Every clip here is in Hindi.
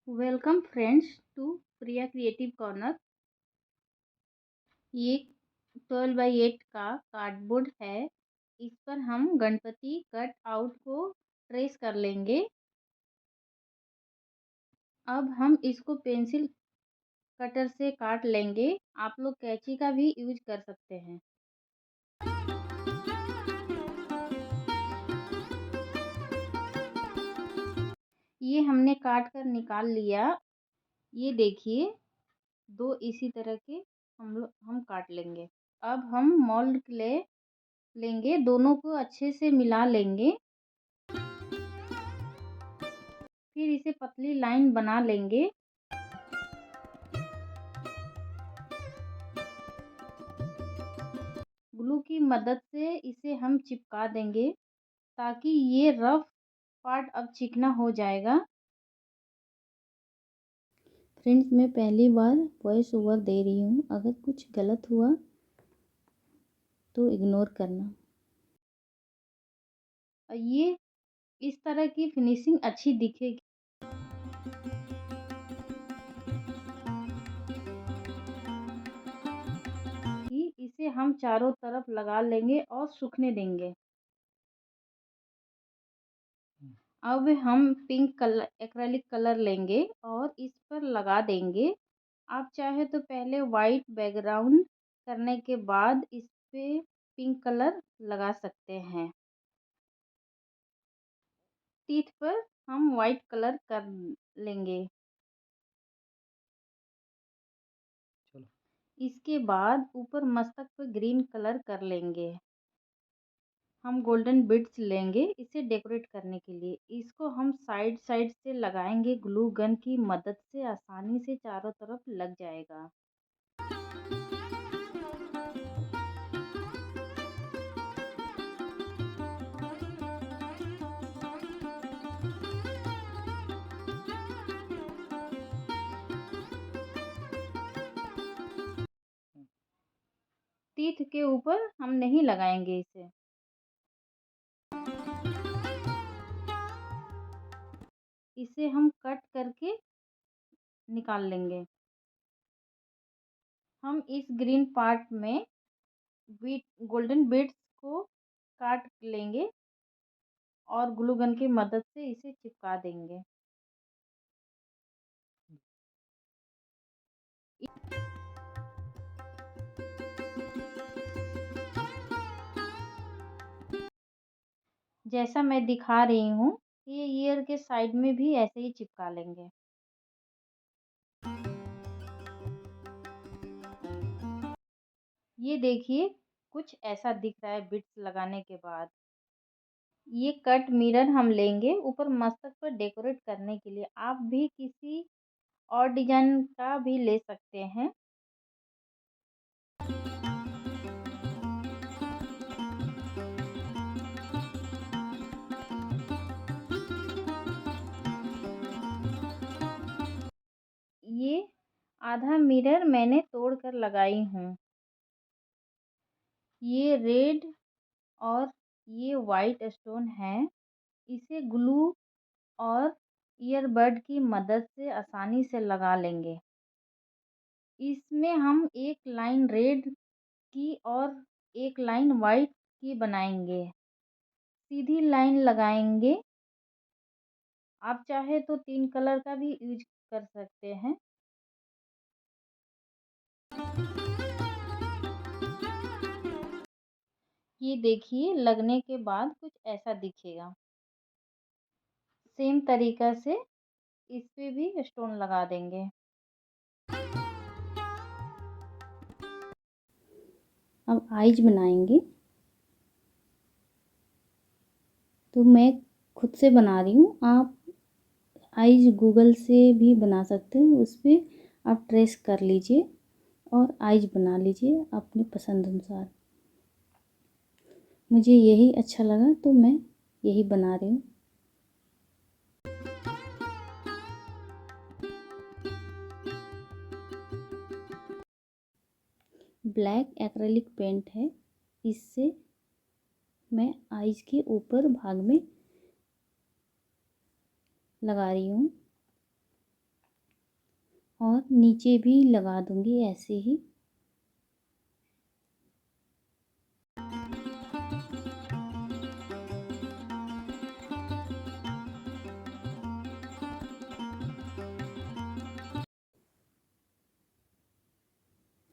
Welcome friends to Priya creative corner. ये 12x8 का कार्डबोर्ड है। इस पर हम गणपति कट आउट को ट्रेस कर लेंगे। अब हम इसको पेंसिल कटर से काट लेंगे। आप लोग कैंची का भी यूज कर सकते हैं। ये हमने काट कर निकाल लिया। ये देखिए, दो इसी तरह के हम काट लेंगे। अब हम मोल्ड लेंगे, दोनों को अच्छे से मिला लेंगे। फिर इसे पतली लाइन बना लेंगे। ग्लू की मदद से इसे हम चिपका देंगे ताकि ये रफ पार्ट अब चिकना हो जाएगा। फ्रेंड्स, मैं पहली बार वॉइस ओवर दे रही हूँ। अगर कुछ गलत हुआ तो इग्नोर करना। ये इस तरह की फिनिशिंग अच्छी दिखेगी। इसे हम चारों तरफ लगा लेंगे और सूखने देंगे। अब हम पिंक कलर एक्रेलिक कलर लेंगे और इस पर लगा देंगे। आप चाहे तो पहले वाइट बैकग्राउंड करने के बाद इस पे पिंक कलर लगा सकते हैं। टीथ पर हम वाइट कलर कर लेंगे। इसके बाद ऊपर मस्तक पर ग्रीन कलर कर लेंगे। हम गोल्डन बिट्स लेंगे इसे डेकोरेट करने के लिए। इसको हम साइड साइड से लगाएंगे। ग्लू गन की मदद से आसानी से चारों तरफ लग जाएगा। टीथ के ऊपर हम नहीं लगाएंगे इसे। इसे हम कट करके निकाल लेंगे। हम इस ग्रीन पार्ट में गोल्डन बीड्स को काट लेंगे और ग्लू गन की मदद से इसे चिपका देंगे। जैसा मैं दिखा रही हूँ, ये ईयर के साइड में भी ऐसे ही चिपका लेंगे। ये देखिए, कुछ ऐसा दिख रहा है बिट्स लगाने के बाद। ये कट मिरर हम लेंगे ऊपर मस्तक पर डेकोरेट करने के लिए। आप भी किसी और डिजाइन का भी ले सकते हैं। ये आधा मिरर मैंने तोड़ कर लगाई हूँ। ये रेड और ये वाइट स्टोन है। इसे ग्लू और ईयरबड की मदद से आसानी से लगा लेंगे। इसमें हम एक लाइन रेड की और एक लाइन वाइट की बनाएंगे। सीधी लाइन लगाएंगे। आप चाहे तो 3 कलर का भी यूज कर सकते हैं। ये देखिए, लगने के बाद कुछ ऐसा दिखेगा। सेम तरीका से इस पे भी स्टोन लगा देंगे। अब आईज बनाएंगे। तो मैं खुद से बना रही हूँ। आप आईज गूगल से भी बना सकते हो। उस पर आप ट्रेस कर लीजिए और आईज बना लीजिए अपने पसंद अनुसार। मुझे यही अच्छा लगा तो मैं यही बना रही हूँ। ब्लैक एक्रेलिक पेंट है। इससे मैं आईज के ऊपर भाग में लगा रही हूँ। और नीचे भी लगा दूंगी ऐसे ही।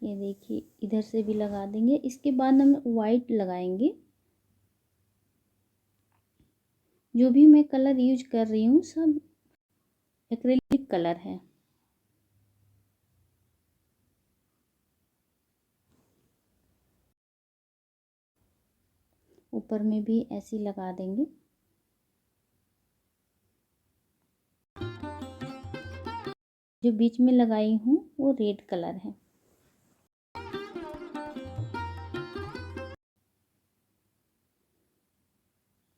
ये देखिए इधर से भी लगा देंगे। इसके बाद हम वाइट लगाएंगे। जो भी मैं कलर यूज कर रही हूँ सब एक्रेलिक कलर है। ऊपर में भी ऐसे ही लगा देंगे। जो बीच में लगाई हूँ वो रेड कलर है।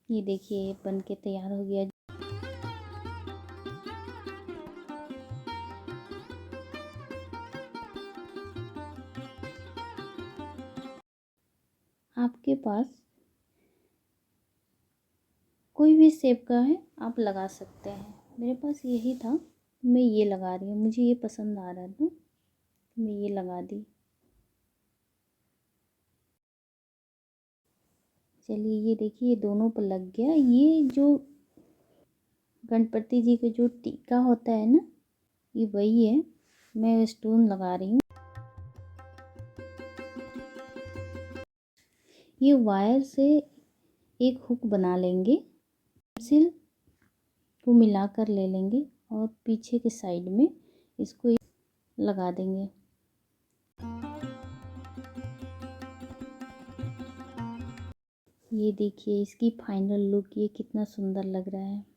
ये देखिए ये बन के तैयार हो गया। आपके पास कोई भी शेप का है आप लगा सकते हैं। मेरे पास यही था, मैं ये लगा रही हूँ। मुझे ये पसंद आ रहा था, मैं ये लगा दी। चलिए ये देखिए ये दोनों पर लग गया। ये जो गणपति जी का जो टीका होता है ना, ये वही है। मैं स्टोन लगा रही हूँ। ये वायर से एक हुक बना लेंगे, पेंसिल को मिलाकर ले लेंगे और पीछे के साइड में इसको लगा देंगे। ये देखिए इसकी फाइनल लुक, ये कितना सुंदर लग रहा है।